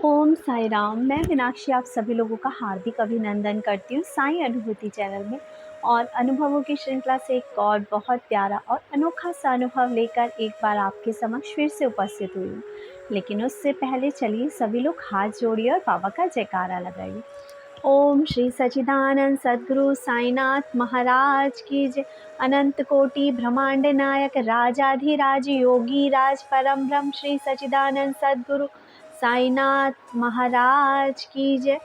ओम साई राम। मैं मीनाक्षी आप सभी लोगों का हार्दिक अभिनंदन करती हूँ साई अनुभूति चैनल में। और अनुभवों की श्रृंखला से एक और बहुत प्यारा और अनोखा सा अनुभव लेकर एक बार आपके समक्ष फिर से उपस्थित हुई हूँ। लेकिन उससे पहले चलिए सभी लोग हाथ जोड़िए और बाबा का जयकारा लगाइए। ओम श्री सच्चिदानंद सद्गुरु साईनाथ महाराज की जय। अनंत कोटि ब्रह्मांड नायक राजाधिराज योगी राज परम ब्रह्म श्री सच्चिदानंद सद्गुरु साईनाथ महाराज की जय।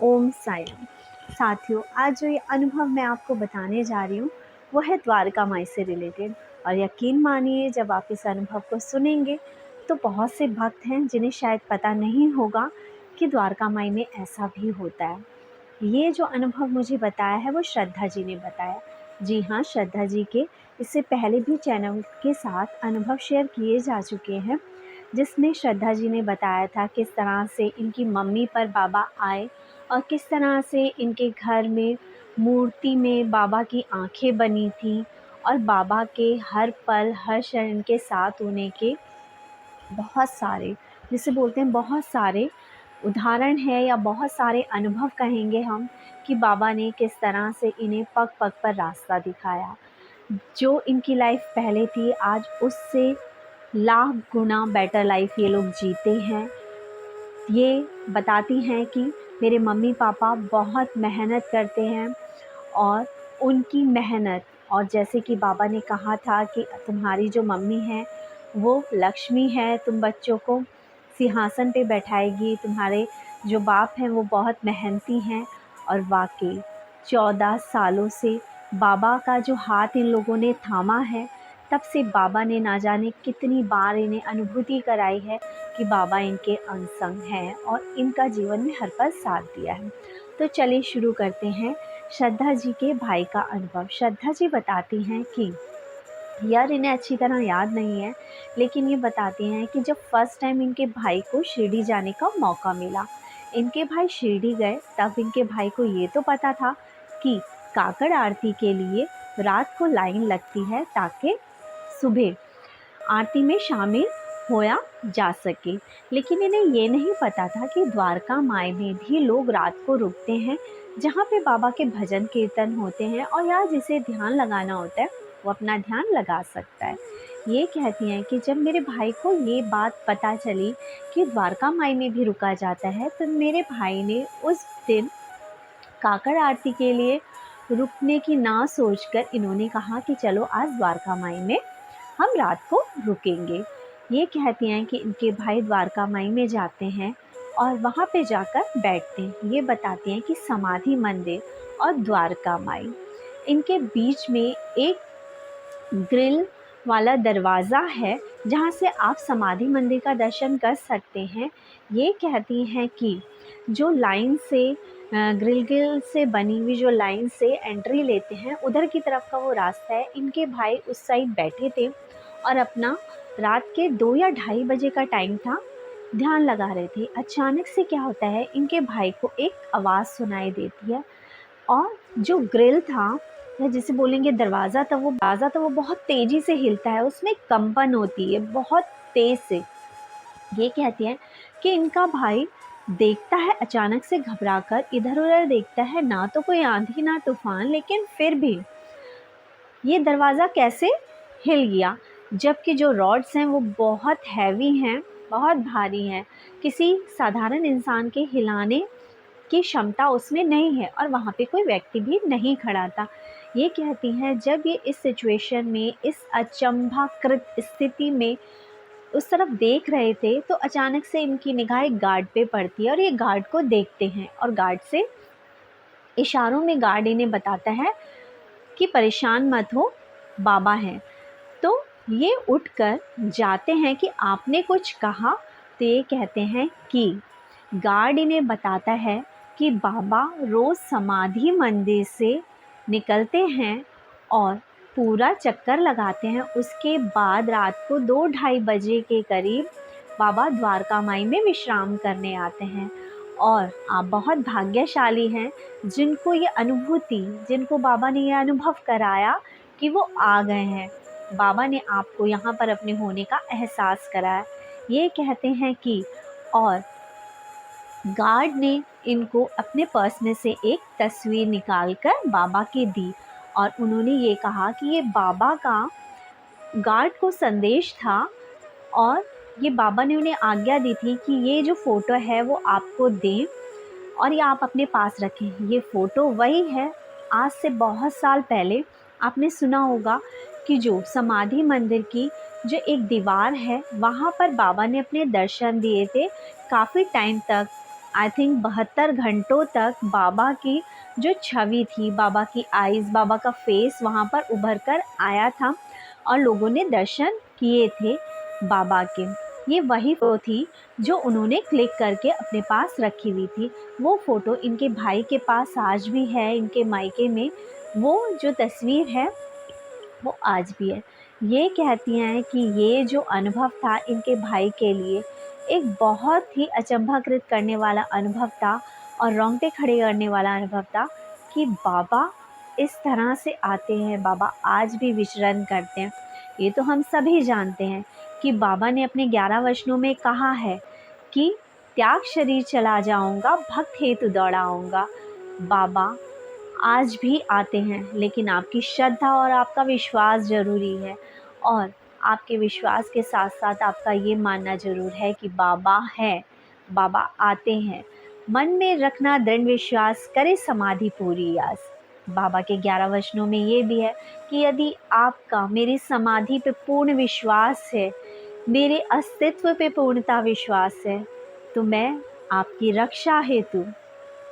ओम साई राम। साथियों, आज जो ये अनुभव मैं आपको बताने जा रही हूँ वो है द्वारका माई से रिलेटेड। और यकीन मानिए, जब आप इस अनुभव को सुनेंगे तो बहुत से भक्त हैं जिन्हें शायद पता नहीं होगा कि द्वारका माई में ऐसा भी होता है। ये जो अनुभव मुझे बताया है वो श्रद्धा जी ने बताया। जी हाँ, श्रद्धा जी के इससे पहले भी चैनल के साथ अनुभव शेयर किए जा चुके हैं, जिसमें श्रद्धा जी ने बताया था किस तरह से इनकी मम्मी पर बाबा आए और किस तरह से इनके घर में मूर्ति में बाबा की आंखें बनी थी और बाबा के हर पल हर क्षण इनके साथ होने के बहुत सारे, जिसे बोलते हैं बहुत सारे उदाहरण है या बहुत सारे अनुभव कहेंगे हम, कि बाबा ने किस तरह से इन्हें पग पग पर रास्ता दिखाया। जो इनकी लाइफ पहले थी आज उससे लाख गुना बेटर लाइफ ये लोग जीते हैं। ये बताती हैं कि मेरे मम्मी पापा बहुत मेहनत करते हैं और उनकी मेहनत, और जैसे कि बाबा ने कहा था कि तुम्हारी जो मम्मी है वो लक्ष्मी है, तुम बच्चों को सिंहासन पे बैठाएगी, तुम्हारे जो बाप हैं वो बहुत मेहनती हैं। और वाकई 14 सालों से बाबा का जो हाथ इन लोगों ने थामा है, तब से बाबा ने ना जाने कितनी बार इन्हें अनुभूति कराई है कि बाबा इनके अंग संग हैं और इनका जीवन में हर पल साथ दिया है। तो चलिए शुरू करते हैं श्रद्धा जी के भाई का अनुभव। श्रद्धा जी बताती हैं कि यार, इन्हें अच्छी तरह याद नहीं है, लेकिन ये बताती हैं कि जब फर्स्ट टाइम इनके भाई को शिरडी जाने का मौका मिला, इनके भाई शिरडी गए, तब इनके भाई को ये तो पता था कि काकड़ आरती के लिए रात को लाइन लगती है ताकि सुबह आरती में शामिल होया जा सके। लेकिन इन्हें ये नहीं पता था कि द्वारका माई में भी लोग रात को रुकते हैं, जहाँ पे बाबा के भजन कीर्तन होते हैं, और यहाँ जिसे ध्यान लगाना होता है वो अपना ध्यान लगा सकता है। ये कहती हैं कि जब मेरे भाई को ये बात पता चली कि द्वारका माई में भी रुका जाता है, तो मेरे भाई ने उस दिन काकड़ आरती के लिए रुकने की ना सोचकर इन्होंने कहा कि चलो आज द्वारका माई में हम रात को रुकेंगे। ये कहती हैं कि इनके भाई द्वारका माई में जाते हैं और वहाँ पे जाकर बैठते हैं। ये बताती हैं कि समाधि मंदिर और द्वारका माई, इनके बीच में एक ग्रिल वाला दरवाज़ा है जहाँ से आप समाधि मंदिर का दर्शन कर सकते हैं। ये कहती हैं कि जो लाइन से ग्रिल से बनी हुई जो लाइन से एंट्री लेते हैं, उधर की तरफ का वो रास्ता है। इनके भाई उस साइड बैठे थे और अपना रात के 2 या ढाई बजे का टाइम था, ध्यान लगा रहे थे। अचानक से क्या होता है, इनके भाई को एक आवाज़ सुनाई देती है और जो ग्रिल था या जिसे बोलेंगे दरवाज़ा था वो बहुत तेज़ी से हिलता है, उसमें कंपन होती है बहुत तेज़ से। ये कहती है कि इनका भाई देखता है, अचानक से घबराकर इधर-उधर देखता है, ना तो कोई आंधी ना तूफान, लेकिन फिर भी ये दरवाज़ा कैसे हिल गया, जबकि जो रॉड्स हैं वो बहुत हैवी हैं, बहुत भारी हैं, किसी साधारण इंसान के हिलाने की क्षमता उसमें नहीं है और वहाँ पे कोई व्यक्ति भी नहीं खड़ा था। ये कहती हैं जब ये इस सिचुएशन में, इस अचंभाकृत स्थिति में उस तरफ देख रहे थे, तो अचानक से इनकी निगाह एक गार्ड पे पड़ती है और ये गार्ड को देखते हैं और गार्ड से इशारों में गार्ड इन्हें बताता है कि परेशान मत हो, बाबा हैं। तो ये उठकर जाते हैं कि आपने कुछ कहा, तो ये कहते हैं कि गार्ड इन्हें बताता है कि बाबा रोज़ समाधि मंदिर से निकलते हैं और पूरा चक्कर लगाते हैं। उसके बाद रात को 2 ढाई बजे के करीब बाबा द्वारका माई में विश्राम करने आते हैं। और आप बहुत भाग्यशाली हैं जिनको ये अनुभूति, जिनको बाबा ने ये अनुभव कराया कि वो आ गए हैं। बाबा ने आपको यहाँ पर अपने होने का एहसास कराया। ये कहते हैं कि और गार्ड ने इनको अपने पर्स में से एक तस्वीर निकाल कर बाबा के दी और उन्होंने ये कहा कि ये बाबा का गार्ड को संदेश था और ये बाबा ने उन्हें आज्ञा दी थी कि ये जो फ़ोटो है वो आपको दें और ये आप अपने पास रखें। ये फ़ोटो वही है, आज से बहुत साल पहले आपने सुना होगा कि जो समाधि मंदिर की जो एक दीवार है, वहाँ पर बाबा ने अपने दर्शन दिए थे। काफ़ी टाइम तक, आई थिंक 72 घंटों तक बाबा की जो छवि थी, बाबा की आईज़, बाबा का फेस वहाँ पर उभर कर आया था और लोगों ने दर्शन किए थे बाबा के। ये वही फ़ोटो थी जो उन्होंने क्लिक करके अपने पास रखी हुई थी। वो फ़ोटो इनके भाई के पास आज भी है, इनके मायके में वो जो तस्वीर है वो आज भी है। ये कहती हैं कि ये जो अनुभव था इनके भाई के लिए एक बहुत ही अचंभाकृत करने वाला अनुभव था और रोंगटे खड़े करने वाला अनुभव था कि बाबा इस तरह से आते हैं, बाबा आज भी विचरण करते हैं। ये तो हम सभी जानते हैं कि बाबा ने अपने 11 वचनों में कहा है कि त्याग शरीर चला जाऊंगा, भक्त हेतु दौड़ाऊंगा। बाबा आज भी आते हैं, लेकिन आपकी श्रद्धा और आपका विश्वास ज़रूरी है और आपके विश्वास के साथ साथ आपका ये मानना ज़रूर है कि बाबा है, बाबा आते हैं। मन में रखना दृढ़ विश्वास, करे समाधि पूरी आस। बाबा के 11 वचनों में ये भी है कि यदि आपका मेरी समाधि पे पूर्ण विश्वास है, मेरे अस्तित्व पे पूर्णता विश्वास है, तो मैं आपकी रक्षा हेतु,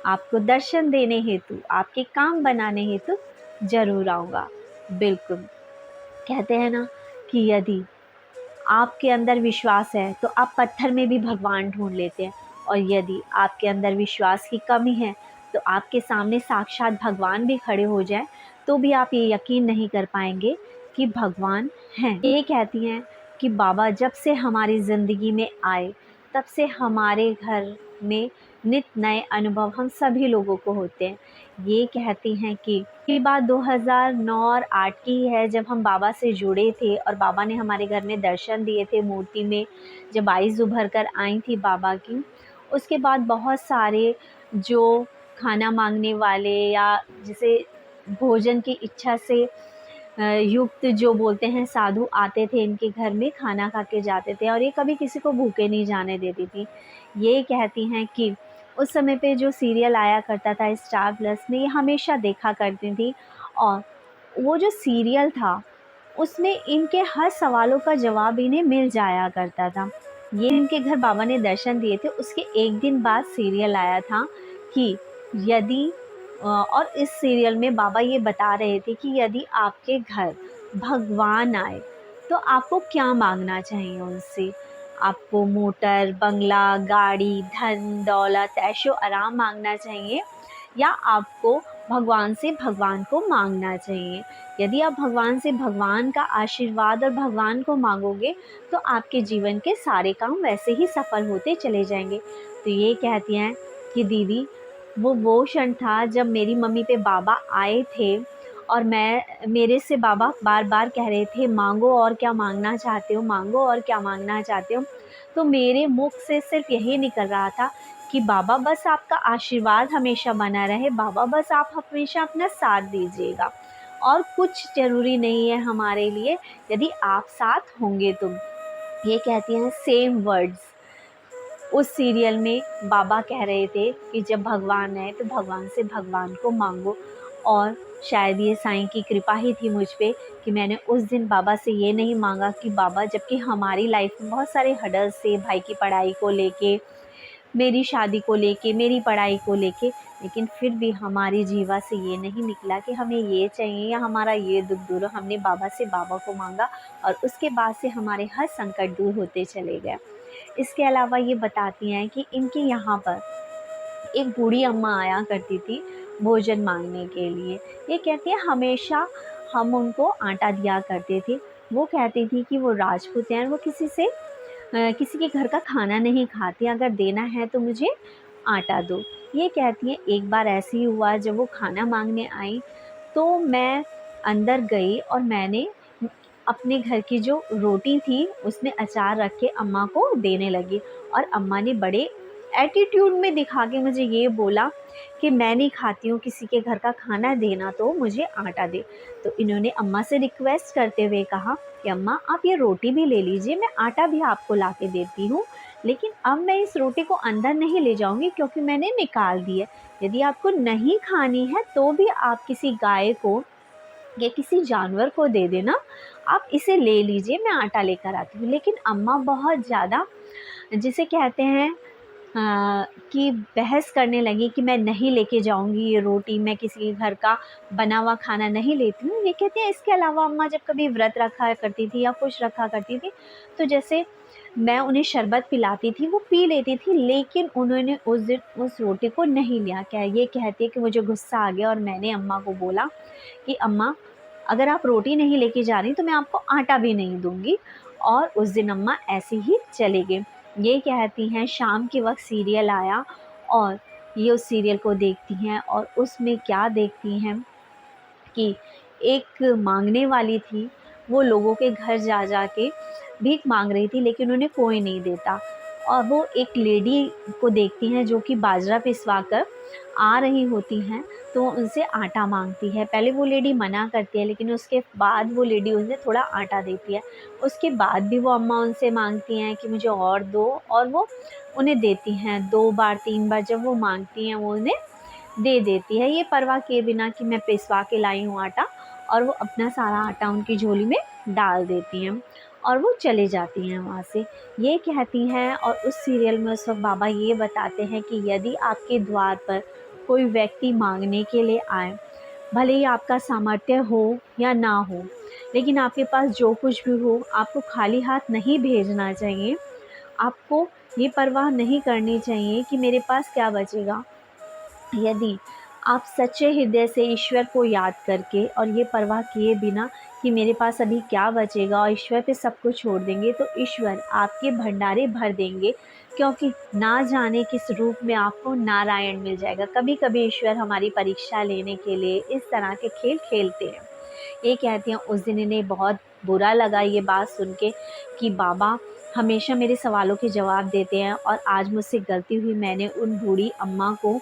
आपको दर्शन देने हेतु, आपके काम बनाने हेतु ज़रूर आऊँगा। बिल्कुल, कहते हैं ना कि यदि आपके अंदर विश्वास है तो आप पत्थर में भी भगवान ढूँढ लेते हैं और यदि आपके अंदर विश्वास की कमी है तो आपके सामने साक्षात भगवान भी खड़े हो जाएँ तो भी आप ये यकीन नहीं कर पाएँगे कि भगवान हैं। ये कहती हैं कि बाबा जब से हमारी ज़िंदगी में आए, तब से हमारे घर में नित नए अनुभव हम सभी लोगों को होते हैं। ये कहती हैं कि ये बात 2009 और 8 की है, जब हम बाबा से जुड़े थे और बाबा ने हमारे घर में दर्शन दिए थे मूर्ति में, जब आईज़ उभर कर आई थी बाबा की। उसके बाद बहुत सारे जो खाना माँगने वाले या जिसे भोजन की इच्छा से युक्त जो बोलते हैं साधु आते थे इनके घर में, खाना खा के जाते थे और ये कभी किसी को भूखे नहीं जाने देती थी। ये कहती हैं कि उस समय पे जो सीरियल आया करता था स्टार प्लस में, ये हमेशा देखा करती थी और वो जो सीरियल था उसमें इनके हर सवालों का जवाब इन्हें मिल जाया करता था। ये इनके घर बाबा ने दर्शन दिए थे, उसके 1 दिन बाद सीरियल आया था कि यदि और इस सीरियल में बाबा ये बता रहे थे कि यदि आपके घर भगवान आए तो आपको क्या मांगना चाहिए उनसे। आपको मोटर, बंगला, गाड़ी, धन दौलत, ऐशो आराम मांगना चाहिए या आपको भगवान से भगवान को मांगना चाहिए। यदि आप भगवान से भगवान का आशीर्वाद और भगवान को मांगोगे तो आपके जीवन के सारे काम वैसे ही सफल होते चले जाएंगे। तो ये कहती हैं कि दीदी वो क्षण था जब मेरी मम्मी पे बाबा आए थे और मेरे से बाबा बार बार कह रहे थे मांगो और क्या मांगना चाहते हो, मांगो और क्या मांगना चाहते हो। तो मेरे मुख से सिर्फ यही निकल रहा था कि बाबा बस आपका आशीर्वाद हमेशा बना रहे, बाबा बस आप हमेशा अपना साथ दीजिएगा और कुछ ज़रूरी नहीं है हमारे लिए, यदि आप साथ होंगे तो। ये कहती हैं सेम वर्ड्स उस सीरियल में बाबा कह रहे थे कि जब भगवान आए तो भगवान से भगवान को मांगो। और शायद ये साईं की कृपा ही थी मुझ पे कि मैंने उस दिन बाबा से ये नहीं मांगा कि बाबा, जबकि हमारी लाइफ में बहुत सारे हर्डल्स थे, भाई की पढ़ाई को लेके, मेरी शादी को लेके, मेरी पढ़ाई को लेके, लेकिन फिर भी हमारी जीवा से ये नहीं निकला कि हमें ये चाहिए या हमारा ये दुख दूर हो। हमने बाबा से बाबा को मांगा और उसके बाद से हमारे हर संकट दूर होते चले गए। इसके अलावा ये बताती हैं कि इनके यहाँ पर एक बूढ़ी अम्मा आया करती थी भोजन मांगने के लिए। ये कहती है हमेशा हम उनको आटा दिया करते थे। वो कहती थी कि वो राजपूत हैं, वो किसी के घर का खाना नहीं खाती, अगर देना है तो मुझे आटा दो। ये कहती हैं एक बार ऐसे ही हुआ, जब वो खाना मांगने आई तो मैं अंदर गई और मैंने अपने घर की जो रोटी थी उसमें अचार रख के अम्मा को देने लगी और अम्मा ने बड़े एटीट्यूड में दिखा के मुझे ये बोला कि मैं नहीं खाती हूँ किसी के घर का खाना, देना तो मुझे आटा दे। तो इन्होंने अम्मा से रिक्वेस्ट करते हुए कहा कि अम्मा आप ये रोटी भी ले लीजिए, मैं आटा भी आपको ला के देती हूँ, लेकिन अब मैं इस रोटी को अंदर नहीं ले जाऊँगी क्योंकि मैंने निकाल दी है। यदि आपको नहीं खानी है तो भी आप किसी गाय को या किसी जानवर को दे देना, आप इसे ले लीजिए, मैं आटा लेकर आती हूँ। लेकिन अम्मा बहुत ज़्यादा, जिसे कहते हैं कि बहस करने लगी कि मैं नहीं लेके जाऊँगी ये रोटी, मैं किसी के घर का बना हुआ खाना नहीं लेती हूँ। ये कहते हैं इसके अलावा अम्मा जब कभी व्रत रखा करती थी या कुछ रखा करती थी, तो जैसे मैं उन्हें शरबत पिलाती थी, वो पी लेती थी, लेकिन उन्होंने उस दिन उस रोटी को नहीं लिया। क्या ये कहती है कि मुझे गुस्सा आ गया और मैंने अम्मा को बोला कि अम्मा अगर आप रोटी नहीं लेके जा रही तो मैं आपको आटा भी नहीं दूँगी, और उस दिन अम्मा ऐसे ही चले गए। ये कहती हैं शाम के वक़्त सीरियल आया और ये उस सीरियल को देखती हैं और उसमें क्या देखती हैं कि एक माँगने वाली थी, वो लोगों के घर जा जा के भीख माँग रही थी, लेकिन उन्हें कोई नहीं देता। और वो एक लेडी को देखती हैं जो कि बाजरा पिसवा कर आ रही होती हैं, तो उनसे आटा माँगती है। पहले वो लेडी मना करती है, लेकिन उसके बाद वो लेडी उन्हें थोड़ा आटा देती है। उसके बाद भी वो अम्मा उनसे माँगती हैं कि मुझे और दो, और वो उन्हें देती हैं। 2 बार 3 बार जब वो माँगती हैं, वो उन्हें दे देती है, ये परवाह किए बिना कि मैं पिसवा के लाई हूँ आटा, और वो अपना सारा आटा उनकी झोली में डाल देती हैं और वो चली जाती हैं वहाँ से। ये कहती हैं, और उस सीरियल में उस वक़्त बाबा ये बताते हैं कि यदि आपके द्वार पर कोई व्यक्ति माँगने के लिए आए, भले ही आपका सामर्थ्य हो या ना हो, लेकिन आपके पास जो कुछ भी हो, आपको खाली हाथ नहीं भेजना चाहिए। आपको ये परवाह नहीं करनी चाहिए कि मेरे पास क्या बचेगा। यदि आप सच्चे हृदय से ईश्वर को याद करके और ये परवाह किए बिना कि मेरे पास अभी क्या बचेगा, और ईश्वर पे सब कुछ छोड़ देंगे, तो ईश्वर आपके भंडारे भर देंगे, क्योंकि ना जाने किस रूप में आपको नारायण मिल जाएगा। कभी कभी ईश्वर हमारी परीक्षा लेने के लिए इस तरह के खेल खेलते हैं। ये कहती हैं उस दिन इन्हें बहुत बुरा लगा ये बात सुन के कि बाबा हमेशा मेरे सवालों के जवाब देते हैं, और आज मुझसे गलती हुई, मैंने उन बूढ़ी अम्मा को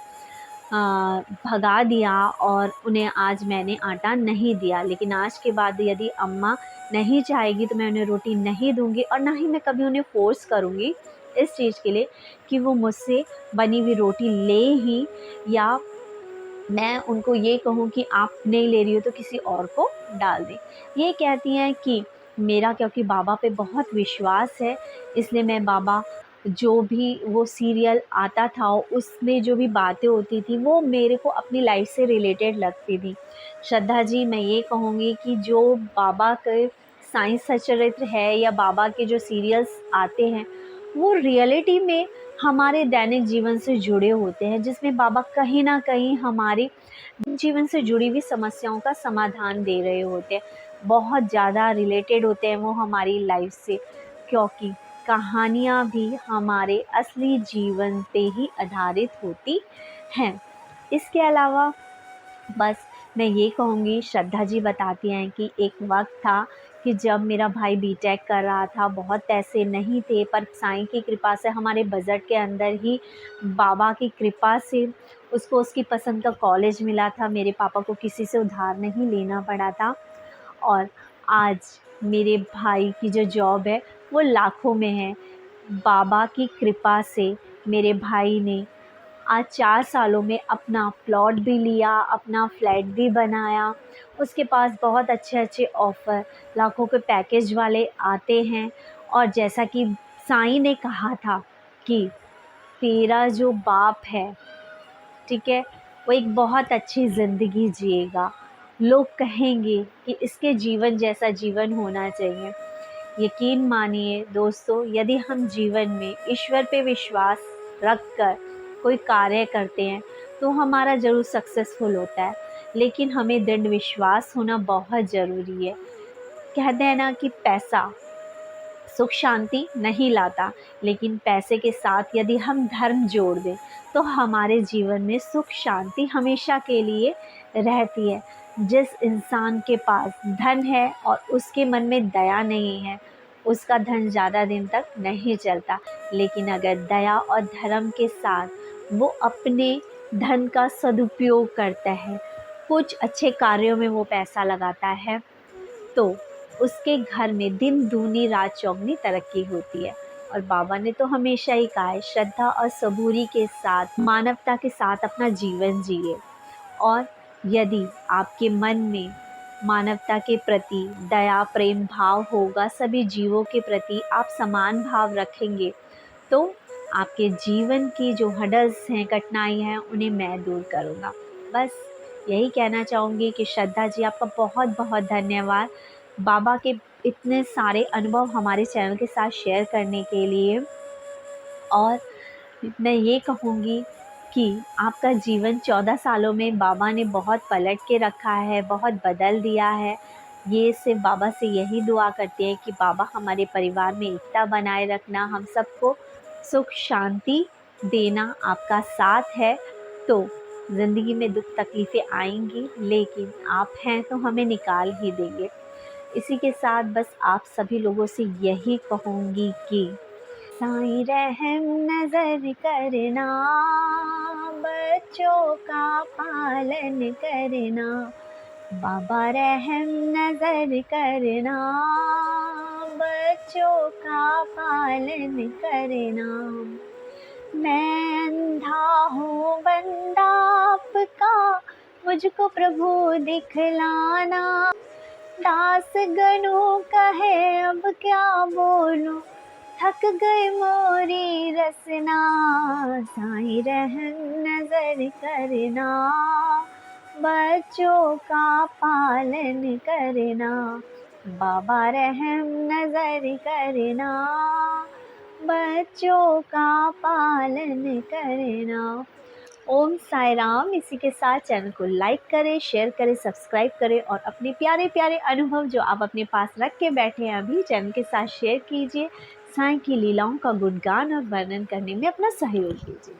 भगा दिया और उन्हें आज मैंने आटा नहीं दिया। लेकिन आज के बाद यदि अम्मा नहीं चाहेगी तो मैं उन्हें रोटी नहीं दूँगी, और ना ही मैं कभी उन्हें फ़ोर्स करूँगी इस चीज़ के लिए कि वो मुझसे बनी हुई रोटी लें ही, या मैं उनको ये कहूँ कि आप नहीं ले रही हो तो किसी और को डाल दें। ये कहती हैं कि मेरा क्योंकि बाबा पे बहुत विश्वास है, इसलिए मैं बाबा, जो भी वो सीरियल आता था उसमें जो भी बातें होती थी वो मेरे को अपनी लाइफ से रिलेटेड लगती थी। श्रद्धा जी, मैं ये कहूँगी कि जो बाबा के साइंस सच्चरित्र है या बाबा के जो सीरियल्स आते हैं, वो रियलिटी में हमारे दैनिक जीवन से जुड़े होते हैं, जिसमें बाबा कहीं न कहीं हमारे जीवन से जुड़ी हुई समस्याओं का समाधान दे रहे होते हैं। बहुत ज़्यादा रिलेटेड होते हैं वो हमारी लाइफ से, क्योंकि कहानियाँ भी हमारे असली जीवन पे ही आधारित होती हैं। इसके अलावा बस मैं ये कहूँगी, श्रद्धा जी बताती हैं कि एक वक़्त था कि जब मेरा भाई बीटेक कर रहा था, बहुत पैसे नहीं थे, पर साईं की कृपा से हमारे बजट के अंदर ही, बाबा की कृपा से उसको उसकी पसंद का कॉलेज मिला था। मेरे पापा को किसी से उधार नहीं लेना पड़ा था, और आज मेरे भाई की जो जॉब है वो लाखों में है। बाबा की कृपा से मेरे भाई ने आज 4 सालों में अपना प्लॉट भी लिया, अपना फ्लैट भी बनाया। उसके पास बहुत अच्छे-अच्छे ऑफ़र, लाखों के पैकेज वाले आते हैं, और जैसा कि साईं ने कहा था कि तेरा जो बाप है, ठीक है, वो एक बहुत अच्छी ज़िंदगी जिएगा। लोग कहेंगे कि इसके जीवन जैसा जीवन होना चाहिए। यकीन मानिए दोस्तों, यदि हम जीवन में ईश्वर पे विश्वास रख कर कोई कार्य करते हैं तो हमारा ज़रूर सक्सेसफुल होता है, लेकिन हमें दृढ़ विश्वास होना बहुत ज़रूरी है। कहते हैं ना कि पैसा सुख शांति नहीं लाता, लेकिन पैसे के साथ यदि हम धर्म जोड़ दें तो हमारे जीवन में सुख शांति हमेशा के लिए रहती है। जिस इंसान के पास धन है और उसके मन में दया नहीं है, उसका धन ज़्यादा दिन तक नहीं चलता। लेकिन अगर दया और धर्म के साथ वो अपने धन का सदुपयोग करता है, कुछ अच्छे कार्यों में वो पैसा लगाता है, तो उसके घर में दिन दूनी रात चौगनी तरक्की होती है। और बाबा ने तो हमेशा ही कहा है, श्रद्धा और सबूरी के साथ, मानवता के साथ अपना जीवन जिए। और यदि आपके मन में मानवता के प्रति दया प्रेम भाव होगा, सभी जीवों के प्रति आप समान भाव रखेंगे, तो आपके जीवन की जो हर्डल्स हैं, कठिनाई हैं, उन्हें मैं दूर करूँगा। बस यही कहना चाहूँगी कि श्रद्धा जी, आपका बहुत बहुत धन्यवाद बाबा के इतने सारे अनुभव हमारे चैनल के साथ शेयर करने के लिए। और मैं ये कहूँगी कि आपका जीवन 14 सालों में बाबा ने बहुत पलट के रखा है, बहुत बदल दिया है। ये सिर्फ बाबा से यही दुआ करते हैं कि बाबा हमारे परिवार में एकता बनाए रखना, हम सबको सुख शांति देना, आपका साथ है तो ज़िंदगी में दुख तकलीफ़ें आएंगी, लेकिन आप हैं तो हमें निकाल ही देंगे। इसी के साथ बस आप सभी लोगों से यही कहूँगी कि साईं रहम नजर करना, बच्चों का पालन करना। बाबा रहम नजर करना, बच्चों का पालन करना। मैं अंधा हूँ बंदा आपका, मुझको प्रभु दिखलाना। दास गणों कहे अब क्या बोलूं, थक गई मोरी रसना। साईं रहम नजर करना, बच्चों का पालन करना। बाबा रहम नजर करना, बच्चों का पालन करना। ओम साई राम। इसी के साथ चैनल को लाइक करें, शेयर करें, सब्सक्राइब करें और अपने प्यारे प्यारे अनुभव जो आप अपने पास रख के बैठे हैं अभी, चैनल के साथ शेयर कीजिए। साईं की लीलाओं का गुणगान और वर्णन करने में अपना सहयोग कीजिए।